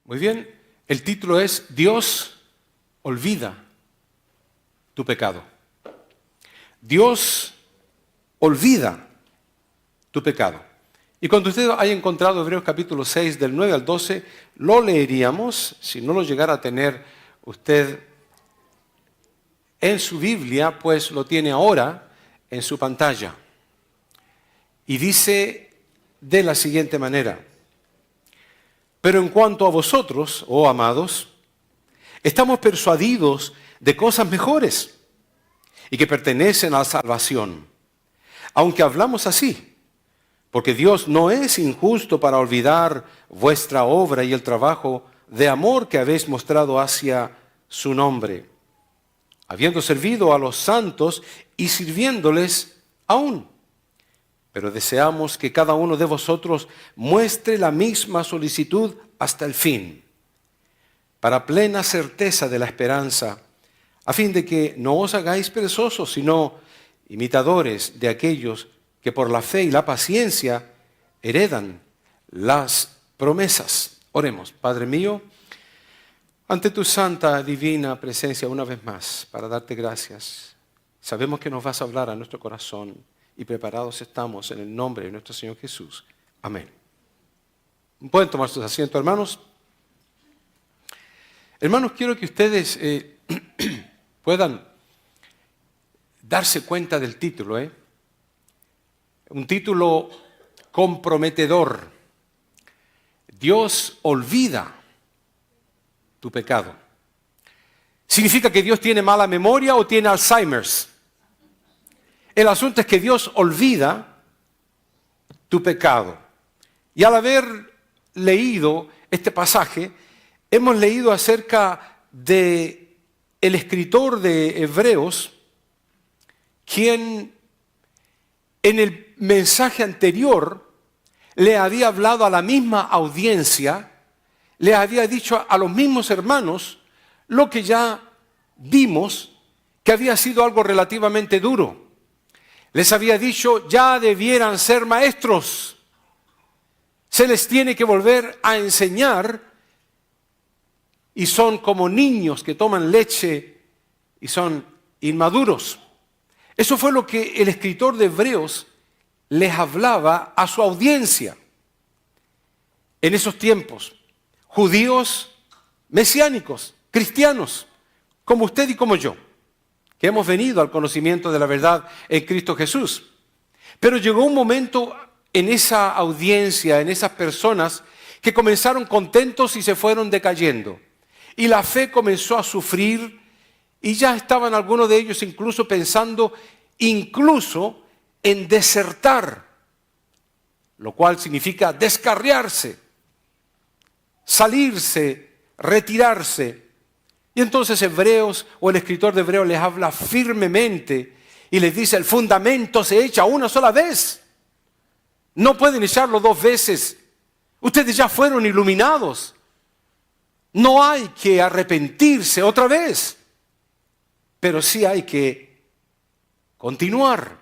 Muy bien, el título es Dios olvida tu pecado. Dios olvida tu pecado. Y cuando usted haya encontrado Hebreos capítulo 6 del 9 al 12, lo leeríamos, si no lo llegara a tener usted en su Biblia, pues lo tiene ahora en su pantalla. Y dice de la siguiente manera: pero en cuanto a vosotros, oh amados, estamos persuadidos de cosas mejores y que pertenecen a la salvación. Aunque hablamos así, porque Dios no es injusto para olvidar vuestra obra y el trabajo de amor que habéis mostrado hacia su nombre, habiendo servido a los santos y sirviéndoles aún. Pero deseamos que cada uno de vosotros muestre la misma solicitud hasta el fin, para plena certeza de la esperanza, a fin de que no os hagáis perezosos, sino imitadores de aquellos que por la fe y la paciencia heredan las promesas. Oremos. Padre mío, ante tu santa, divina presencia una vez más, para darte gracias. Sabemos que nos vas a hablar a nuestro corazón y preparados estamos en el nombre de nuestro Señor Jesús. Amén. ¿Pueden tomar sus asientos, hermanos? Hermanos, quiero que ustedes puedan darse cuenta del título, un título comprometedor. Dios olvida tu pecado. ¿Significa que Dios tiene mala memoria o tiene Alzheimer's? El asunto es que Dios olvida tu pecado. Y al haber leído este pasaje, hemos leído acerca de el escritor de Hebreos, quien en el mensaje anterior le había hablado a la misma audiencia, le había dicho a los mismos hermanos lo que ya vimos que había sido algo relativamente duro. Les había dicho, ya debieran ser maestros. Se les tiene que volver a enseñar y son como niños que toman leche y son inmaduros. Eso fue lo que el escritor de Hebreos les hablaba a su audiencia en esos tiempos. Judíos mesiánicos, cristianos, como usted y como yo, que hemos venido al conocimiento de la verdad en Cristo Jesús. Pero llegó un momento en esa audiencia, en esas personas, que comenzaron contentos y se fueron decayendo. Y la fe comenzó a sufrir y ya estaban algunos de ellos incluso pensando en desertar, lo cual significa descarriarse, salirse, retirarse. Y entonces Hebreos, o el escritor de Hebreos, les habla firmemente y les dice: el fundamento se echa una sola vez. No pueden echarlo dos veces. Ustedes ya fueron iluminados. No hay que arrepentirse otra vez. Pero sí hay que continuar.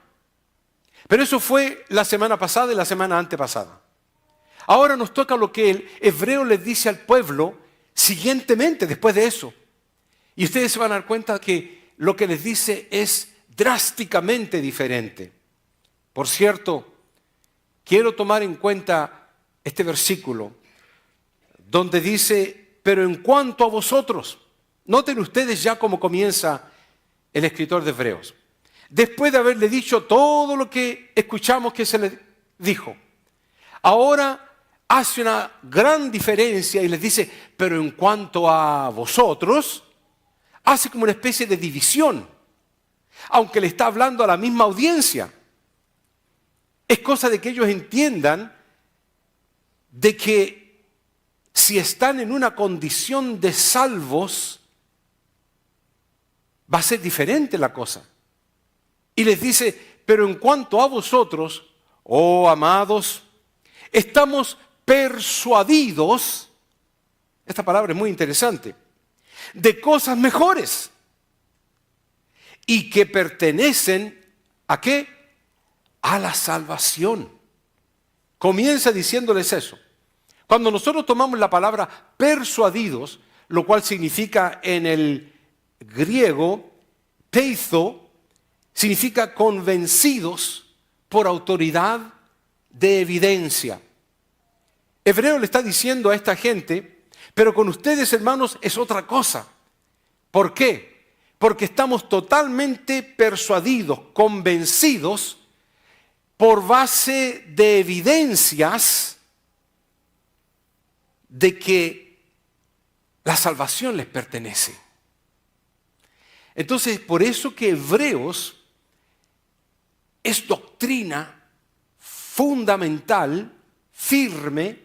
Pero eso fue la semana pasada y la semana antepasada. Ahora nos toca lo que el hebreo les dice al pueblo siguientemente, después de eso. Y ustedes se van a dar cuenta que lo que les dice es drásticamente diferente. Por cierto, quiero tomar en cuenta este versículo donde dice, pero en cuanto a vosotros, noten ustedes ya cómo comienza el escritor de Hebreos. Después de haberle dicho todo lo que escuchamos que se le dijo, ahora hace una gran diferencia y les dice, pero en cuanto a vosotros, hace como una especie de división, aunque le está hablando a la misma audiencia. Es cosa de que ellos entiendan de que si están en una condición de salvos, va a ser diferente la cosa. Y les dice, pero en cuanto a vosotros, oh amados, estamos persuadidos, esta palabra es muy interesante, de cosas mejores y que pertenecen ¿a qué? A la salvación. Comienza diciéndoles eso. Cuando nosotros tomamos la palabra persuadidos, lo cual significa en el griego, peizo, significa convencidos por autoridad de evidencia. Hebreo le está diciendo a esta gente, pero con ustedes, hermanos, es otra cosa. ¿Por qué? Porque estamos totalmente persuadidos, convencidos, por base de evidencias de que la salvación les pertenece. Entonces, por eso que Hebreos es doctrina fundamental, firme.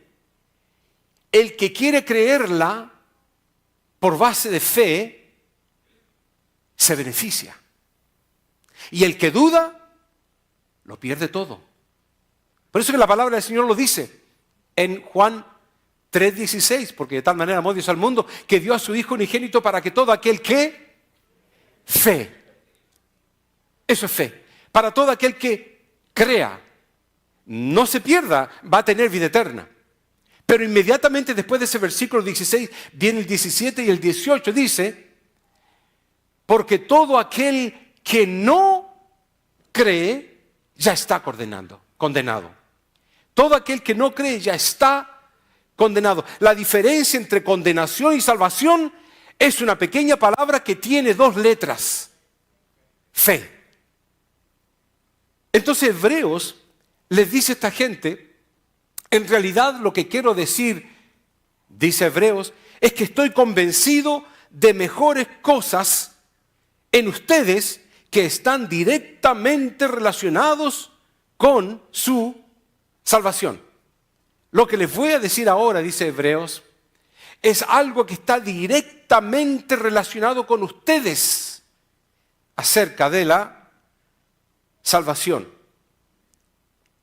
El que quiere creerla por base de fe, se beneficia. Y el que duda, lo pierde todo. Por eso que la palabra del Señor lo dice en Juan 3:16, porque de tal manera amó Dios al mundo, que dio a su Hijo unigénito para que todo aquel que fe, eso es fe, para todo aquel que crea, no se pierda, va a tener vida eterna. Pero inmediatamente después de ese versículo 16, viene el 17 y el 18, dice, porque todo aquel que no cree, ya está condenado. Todo aquel que no cree ya está condenado. La diferencia entre condenación y salvación es una pequeña palabra que tiene dos letras. Fe. Entonces Hebreos les dice a esta gente, en realidad lo que quiero decir, dice Hebreos, es que estoy convencido de mejores cosas en ustedes que están directamente relacionados con su salvación. Lo que les voy a decir ahora, dice Hebreos, es algo que está directamente relacionado con ustedes acerca de la salvación.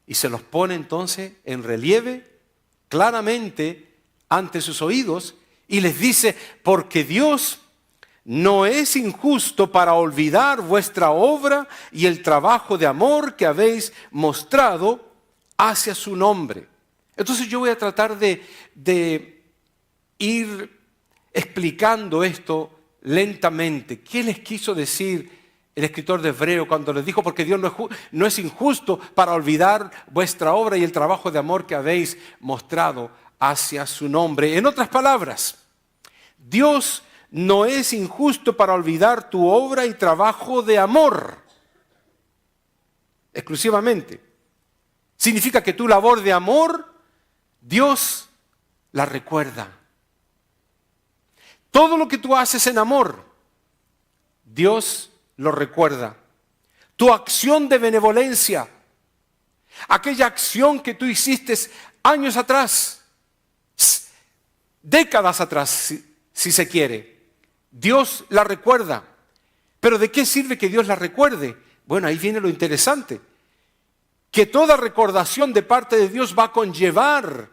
Y se los pone entonces en relieve claramente ante sus oídos y les dice, porque Dios no es injusto para olvidar vuestra obra y el trabajo de amor que habéis mostrado hacia su nombre. Entonces yo voy a tratar de ir explicando esto lentamente. ¿Qué les quiso decir el escritor de Hebreo cuando les dijo, porque Dios no es injusto para olvidar vuestra obra y el trabajo de amor que habéis mostrado hacia su nombre? En otras palabras, Dios no es injusto para olvidar tu obra y trabajo de amor exclusivamente. Significa que tu labor de amor, Dios la recuerda. Todo lo que tú haces en amor, Dios lo recuerda. Tu acción de benevolencia, aquella acción que tú hiciste años atrás, décadas atrás, si se quiere, Dios la recuerda. ¿Pero de qué sirve que Dios la recuerde? Bueno, ahí viene lo interesante, que toda recordación de parte de Dios va a conllevar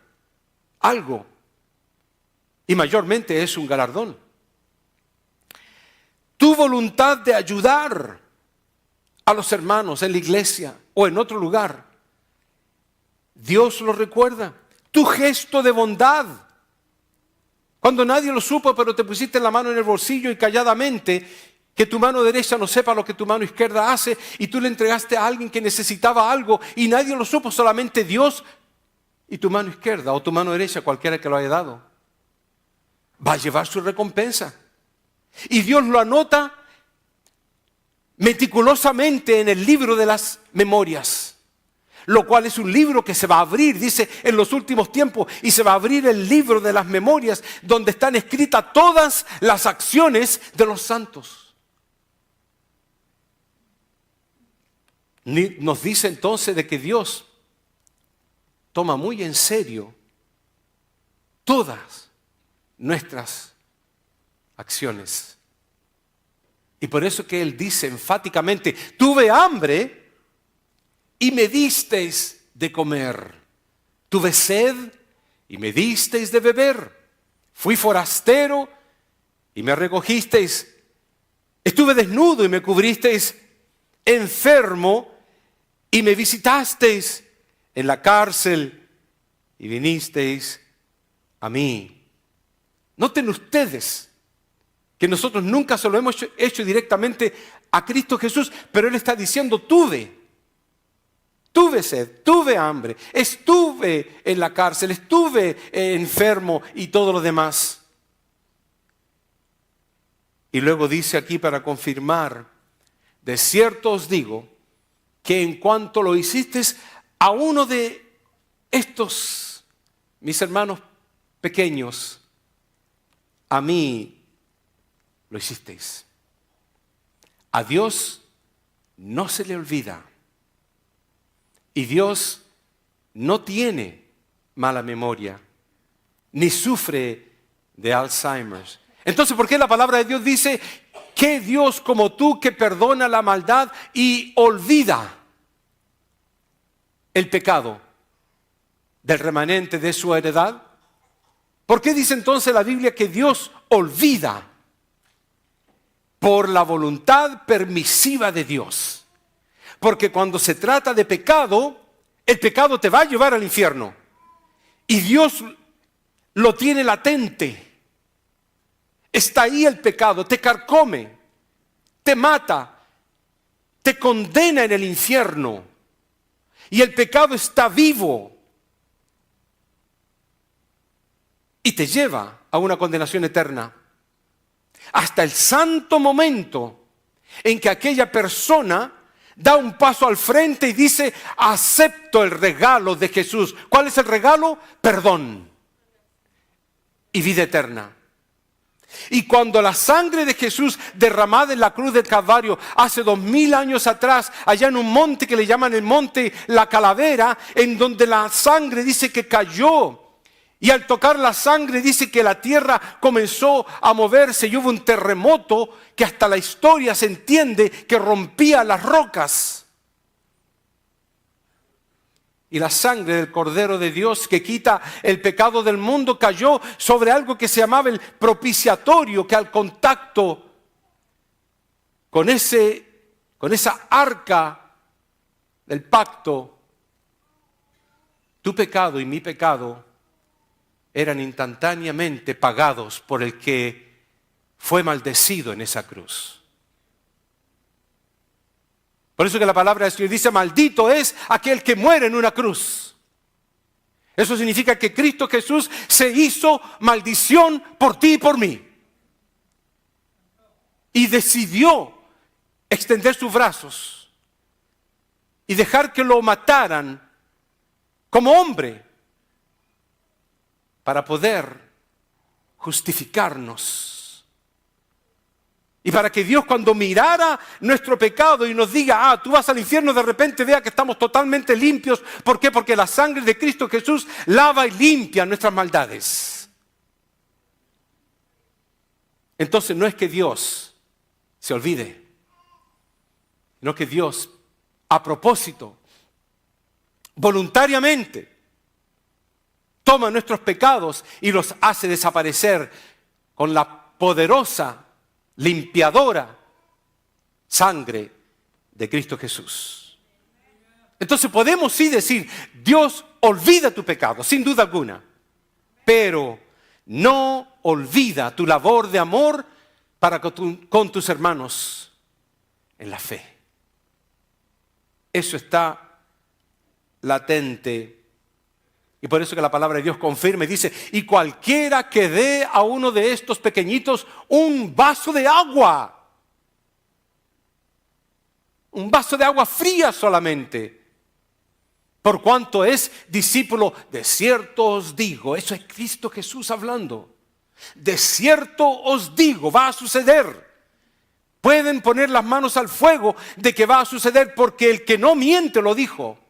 algo, y mayormente es un galardón. Tu voluntad de ayudar a los hermanos en la iglesia o en otro lugar, Dios lo recuerda. Tu gesto de bondad, cuando nadie lo supo, pero te pusiste la mano en el bolsillo y calladamente, que tu mano derecha no sepa lo que tu mano izquierda hace, y tú le entregaste a alguien que necesitaba algo y nadie lo supo, solamente Dios y tu mano izquierda o tu mano derecha, cualquiera que lo haya dado, va a llevar su recompensa. Y Dios lo anota meticulosamente en el libro de las memorias, lo cual es un libro que se va a abrir, dice, en los últimos tiempos, y se va a abrir el libro de las memorias donde están escritas todas las acciones de los santos. Nos dice entonces de que Dios toma muy en serio todas nuestras acciones. Y por eso que Él dice enfáticamente, tuve hambre y me disteis de comer. Tuve sed y me disteis de beber. Fui forastero y me recogisteis. Estuve desnudo y me cubristeis. Enfermo y me visitasteis. En la cárcel y vinisteis a mí. Noten ustedes que nosotros nunca se lo hemos hecho directamente a Cristo Jesús, pero Él está diciendo, tuve sed, tuve hambre, estuve en la cárcel, estuve enfermo y todo lo demás. Y luego dice aquí para confirmar, de cierto os digo, que en cuanto lo hiciste a uno de estos, mis hermanos pequeños, a mí lo hicisteis. A Dios no se le olvida. Y Dios no tiene mala memoria, ni sufre de Alzheimer. Entonces, ¿por qué la palabra de Dios dice que Dios como tú que perdona la maldad y olvida el pecado del remanente de su heredad? ¿Por qué dice entonces la Biblia que Dios olvida? Por la voluntad permisiva de Dios. Porque cuando se trata de pecado, el pecado te va a llevar al infierno. Y Dios lo tiene latente. Está ahí el pecado, te carcome, te mata, te condena en el infierno. Y el pecado está vivo. Y te lleva a una condenación eterna. Hasta el santo momento en que aquella persona da un paso al frente y dice, acepto el regalo de Jesús. ¿Cuál es el regalo? Perdón y vida eterna. Y cuando la sangre de Jesús derramada en la cruz del Calvario hace 2000 años atrás, allá en un monte que le llaman el monte La Calavera, en donde la sangre dice que cayó, y al tocar la sangre dice que la tierra comenzó a moverse y hubo un terremoto que hasta la historia se entiende que rompía las rocas. Y la sangre del Cordero de Dios que quita el pecado del mundo cayó sobre algo que se llamaba el propiciatorio, que al contacto con esa arca del pacto, tu pecado y mi pecado eran instantáneamente pagados por el que fue maldecido en esa cruz. Por eso que la palabra del Señor dice, maldito es aquel que muere en una cruz. Eso significa que Cristo Jesús se hizo maldición por ti y por mí. Y decidió extender sus brazos y dejar que lo mataran como hombre, para poder justificarnos. Y para que Dios, cuando mirara nuestro pecado y nos diga, tú vas al infierno, de repente vea que estamos totalmente limpios. ¿Por qué? Porque la sangre de Cristo Jesús lava y limpia nuestras maldades. Entonces no es que Dios se olvide, sino que Dios, a propósito, voluntariamente, toma nuestros pecados y los hace desaparecer con la poderosa, limpiadora sangre de Cristo Jesús. Entonces podemos sí decir, Dios olvida tu pecado, sin duda alguna, pero no olvida tu labor de amor para con tus hermanos en la fe. Eso está latente. Y por eso que la palabra de Dios confirma y dice, y cualquiera que dé a uno de estos pequeñitos un vaso de agua fría solamente, por cuanto es discípulo, de cierto os digo, eso es Cristo Jesús hablando, de cierto os digo, va a suceder. Pueden poner las manos al fuego de que va a suceder, porque el que no miente lo dijo.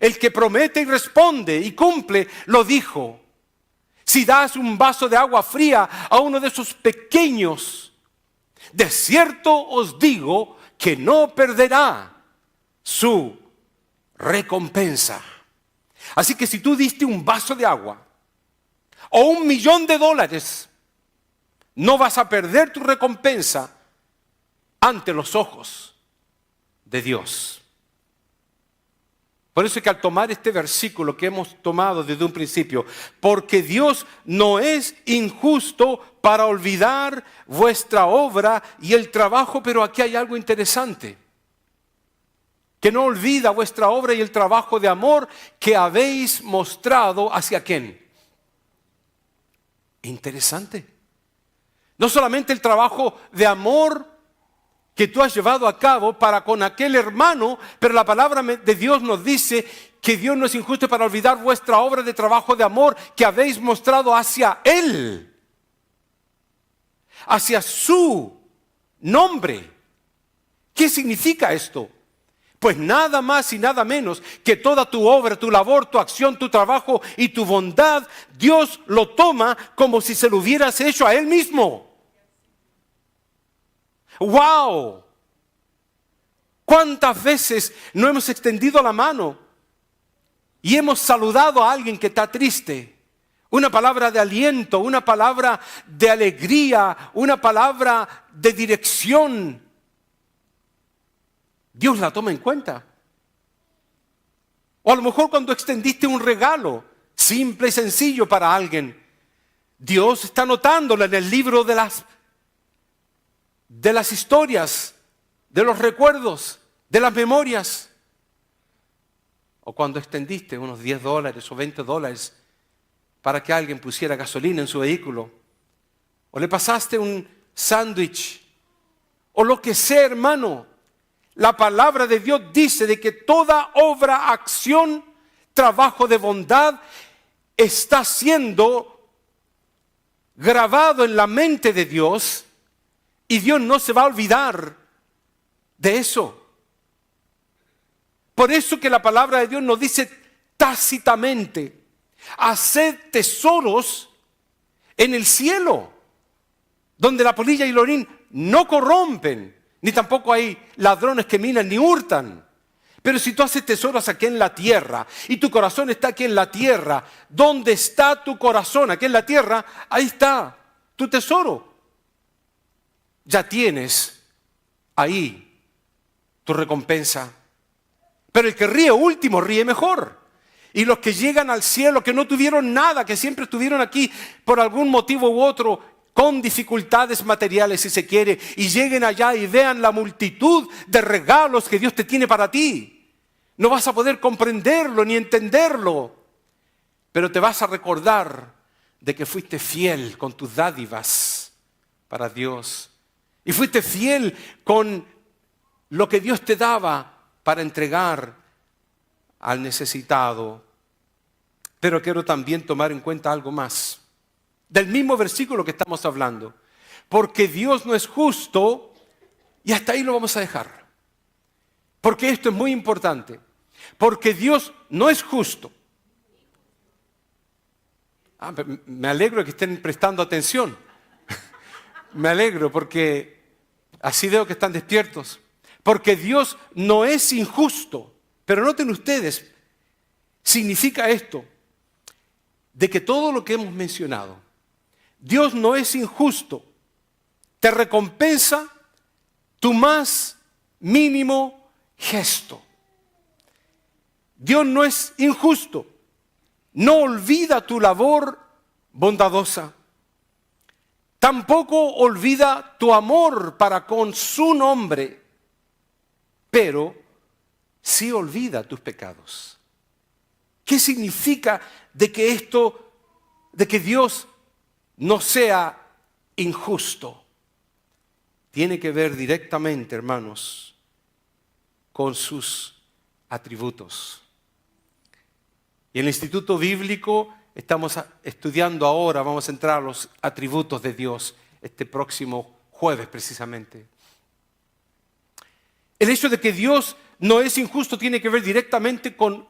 El que promete y responde y cumple, lo dijo. Si das un vaso de agua fría a uno de esos pequeños, de cierto os digo que no perderá su recompensa. Así que si tú diste un vaso de agua o $1.000.000, no vas a perder tu recompensa ante los ojos de Dios. Por eso es que al tomar este versículo que hemos tomado desde un principio, porque Dios no es injusto para olvidar vuestra obra y el trabajo, pero aquí hay algo interesante, que no olvida vuestra obra y el trabajo de amor que habéis mostrado hacia quién. Interesante. No solamente el trabajo de amor que tú has llevado a cabo para con aquel hermano, pero la palabra de Dios nos dice que Dios no es injusto para olvidar vuestra obra de trabajo de amor que habéis mostrado hacia Él, hacia su nombre. ¿Qué significa esto? Pues nada más y nada menos que toda tu obra, tu labor, tu acción, tu trabajo y tu bondad, Dios lo toma como si se lo hubieras hecho a Él mismo. ¡Wow! ¿Cuántas veces no hemos extendido la mano y hemos saludado a alguien que está triste? Una palabra de aliento, una palabra de alegría, una palabra de dirección. Dios la toma en cuenta. O a lo mejor cuando extendiste un regalo simple y sencillo para alguien, Dios está anotándolo en el libro de las historias, de los recuerdos, de las memorias. O cuando extendiste unos $10 o $20 para que alguien pusiera gasolina en su vehículo. O le pasaste un sándwich. O lo que sea, hermano. La palabra de Dios dice de que toda obra, acción, trabajo de bondad está siendo grabado en la mente de Dios. Y Dios no se va a olvidar de eso. Por eso que la palabra de Dios nos dice tácitamente, haced tesoros en el cielo, donde la polilla y el orín no corrompen, ni tampoco hay ladrones que minan ni hurtan. Pero si tú haces tesoros aquí en la tierra y tu corazón está aquí en la tierra, ¿dónde está tu corazón? Aquí en la tierra, ahí está tu tesoro. Ya tienes ahí tu recompensa. Pero el que ríe último ríe mejor. Y los que llegan al cielo, que no tuvieron nada, que siempre estuvieron aquí por algún motivo u otro, con dificultades materiales si se quiere, y lleguen allá y vean la multitud de regalos que Dios te tiene para ti. No vas a poder comprenderlo ni entenderlo, pero te vas a recordar de que fuiste fiel con tus dádivas para Dios. Y fuiste fiel con lo que Dios te daba para entregar al necesitado. Pero quiero también tomar en cuenta algo más. Del mismo versículo que estamos hablando. Porque Dios no es justo, y hasta ahí lo vamos a dejar. Porque esto es muy importante. Porque Dios no es justo. Me alegro de que estén prestando atención. Me alegro porque así veo que están despiertos. Porque Dios no es injusto. Pero noten ustedes, significa esto, de que todo lo que hemos mencionado, Dios no es injusto. Te recompensa tu más mínimo gesto. Dios no es injusto. No olvida tu labor bondadosa. Tampoco olvida tu amor para con su nombre, pero sí olvida tus pecados. ¿Qué significa de que Dios no sea injusto? Tiene que ver directamente, hermanos, con sus atributos. Y en el Instituto Bíblico estamos estudiando ahora, vamos a entrar a los atributos de Dios este próximo jueves precisamente. El hecho de que Dios no es injusto tiene que ver directamente con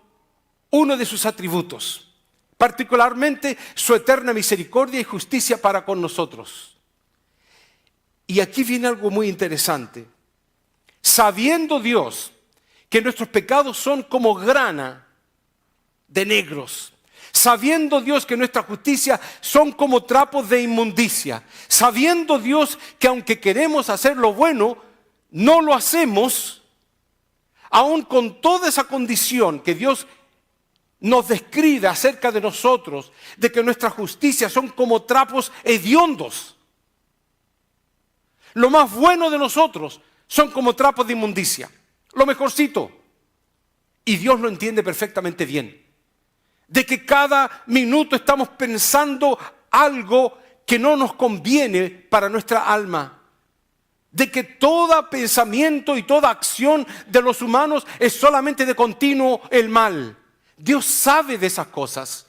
uno de sus atributos, particularmente su eterna misericordia y justicia para con nosotros. Y aquí viene algo muy interesante. Sabiendo Dios que nuestros pecados son como grana de negros, sabiendo Dios que nuestra justicia son como trapos de inmundicia, sabiendo Dios que aunque queremos hacer lo bueno, no lo hacemos, aún con toda esa condición que Dios nos describe acerca de nosotros, de que nuestras justicias son como trapos hediondos. Lo más bueno de nosotros son como trapos de inmundicia, lo mejorcito. Y Dios lo entiende perfectamente bien. De que cada minuto estamos pensando algo que no nos conviene para nuestra alma. De que todo pensamiento y toda acción de los humanos es solamente de continuo el mal. Dios sabe de esas cosas.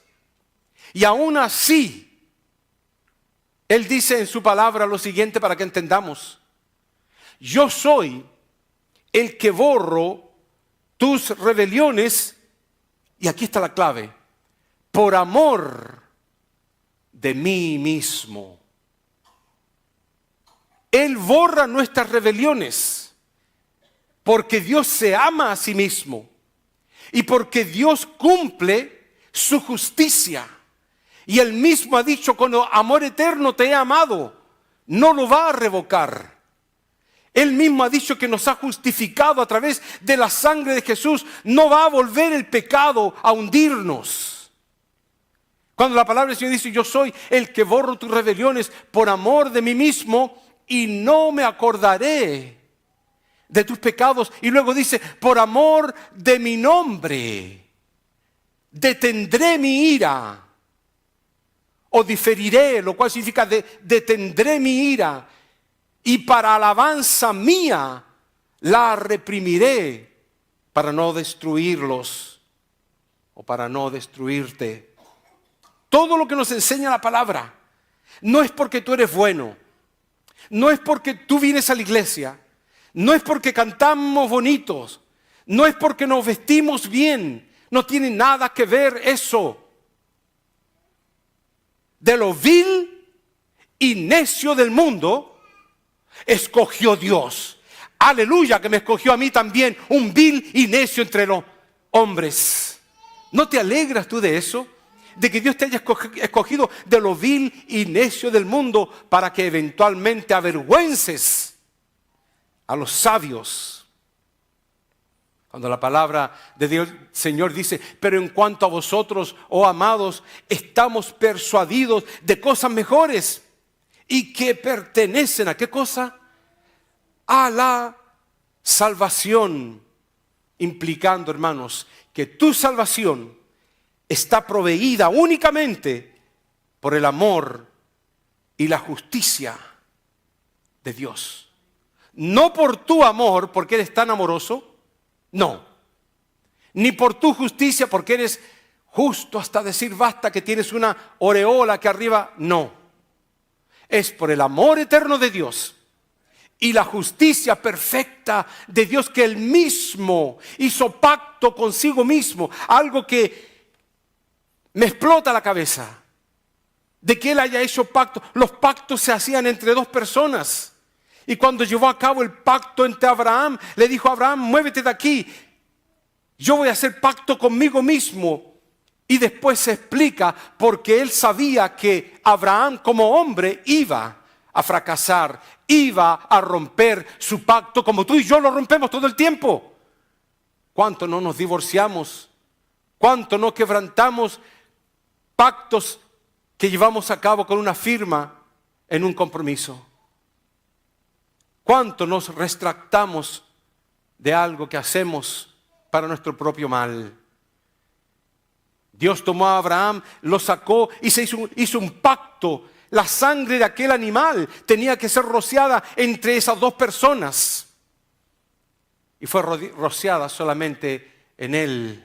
Y aún así, Él dice en su palabra lo siguiente para que entendamos. Yo soy el que borro tus rebeliones, y aquí está la clave, por amor de mí mismo. Él borra nuestras rebeliones porque Dios se ama a sí mismo y porque Dios cumple su justicia. Y Él mismo ha dicho, con amor eterno te he amado, no lo va a revocar. Él mismo ha dicho que nos ha justificado a través de la sangre de Jesús, no va a volver el pecado a hundirnos. Cuando la palabra del Señor dice, yo soy el que borro tus rebeliones por amor de mí mismo y no me acordaré de tus pecados. Y luego dice, por amor de mi nombre, detendré mi ira o diferiré, lo cual significa detendré mi ira y para alabanza mía la reprimiré para no destruirlos o para no destruirte. Todo lo que nos enseña la palabra no es porque tú eres bueno, no es porque tú vienes a la iglesia, no es porque cantamos bonitos, no es porque nos vestimos bien, no tiene nada que ver eso. De lo vil y necio del mundo escogió Dios. Aleluya, que me escogió a mí también, un vil y necio entre los hombres. ¿No te alegras tú de eso? De que Dios te haya escogido de lo vil y necio del mundo para que eventualmente avergüences a los sabios. Cuando la palabra de Dios, Señor, dice, pero en cuanto a vosotros, oh amados, estamos persuadidos de cosas mejores y que pertenecen a ¿qué cosa? A la salvación, implicando, hermanos, que tu salvación está proveída únicamente por el amor y la justicia de Dios. No por tu amor, porque eres tan amoroso, no. Ni por tu justicia, porque eres justo hasta decir basta, que tienes una aureola que arriba, no. Es por el amor eterno de Dios y la justicia perfecta de Dios, que Él mismo hizo pacto consigo mismo. Algo que me explota la cabeza, de que Él haya hecho pacto. Los pactos se hacían entre dos personas. Y cuando llevó a cabo el pacto entre Abraham, le dijo a Abraham, muévete de aquí, yo voy a hacer pacto conmigo mismo. Y después se explica porque él sabía que Abraham como hombre iba a fracasar, iba a romper su pacto como tú y yo lo rompemos todo el tiempo. ¿Cuánto no nos divorciamos? ¿Cuánto no quebrantamos pactos que llevamos a cabo con una firma en un compromiso? ¿Cuánto nos retractamos de algo que hacemos para nuestro propio mal? Dios tomó a Abraham, lo sacó y se hizo un pacto. La sangre de aquel animal tenía que ser rociada entre esas dos personas. Y fue rociada solamente en él,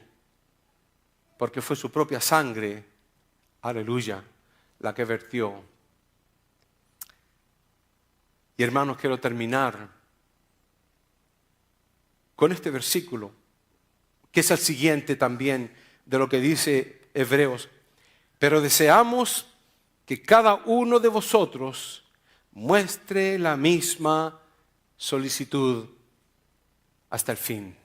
porque fue su propia sangre, aleluya, la que vertió. Y hermanos, quiero terminar con este versículo, que es el siguiente también de lo que dice Hebreos. Pero deseamos que cada uno de vosotros muestre la misma solicitud hasta el fin.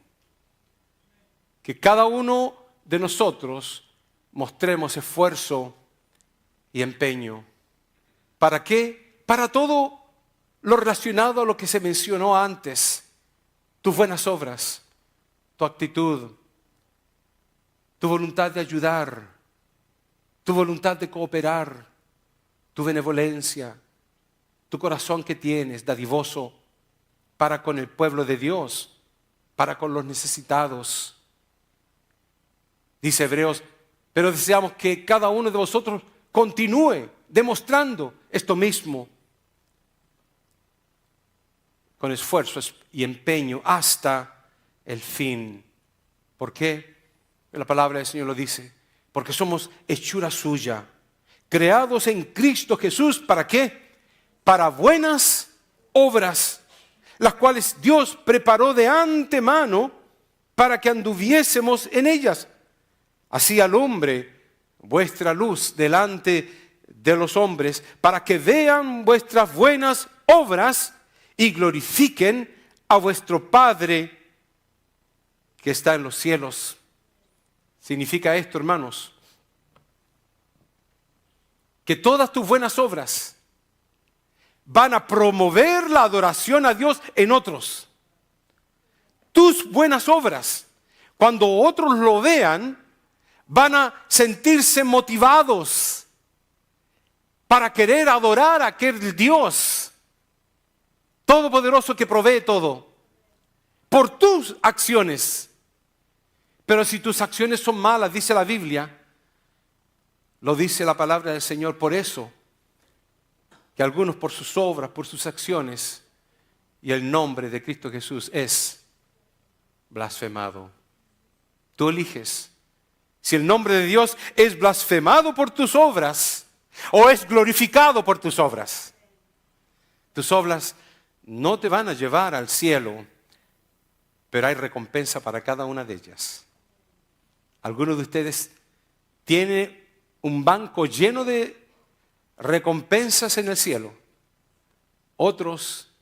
Que cada uno de nosotros mostremos esfuerzo y empeño. ¿Para qué? Para todo lo relacionado a lo que se mencionó antes. Tus buenas obras, tu actitud, tu voluntad de ayudar, tu voluntad de cooperar, tu benevolencia, tu corazón que tienes, dadivoso, para con el pueblo de Dios, para con los necesitados. Dice Hebreos, pero deseamos que cada uno de vosotros continúe demostrando esto mismo con esfuerzo y empeño hasta el fin. ¿Por qué? La palabra del Señor lo dice. Porque somos hechura suya, creados en Cristo Jesús. ¿Para qué? Para buenas obras, las cuales Dios preparó de antemano para que anduviésemos en ellas. Así alumbre vuestra luz delante de los hombres, para que vean vuestras buenas obras y glorifiquen a vuestro Padre que está en los cielos. Significa esto, hermanos, que todas tus buenas obras van a promover la adoración a Dios en otros. Tus buenas obras, cuando otros lo vean, van a sentirse motivados para querer adorar a aquel Dios todopoderoso que provee todo, por tus acciones. Pero si tus acciones son malas, dice la Biblia, lo dice la palabra del Señor, por eso, que algunos por sus obras, por sus acciones, y el nombre de Cristo Jesús es blasfemado. Tú eliges si el nombre de Dios es blasfemado por tus obras o es glorificado por tus obras. Tus obras no te van a llevar al cielo, pero hay recompensa para cada una de ellas. Algunos de ustedes tienen un banco lleno de recompensas en el cielo. Otros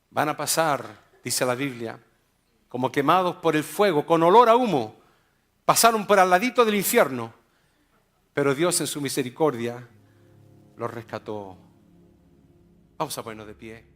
van a pasar, dice la Biblia, como quemados por el fuego, con olor a humo. Pasaron por al ladito del infierno, pero Dios en su misericordia los rescató. Vamos a ponernos de pie.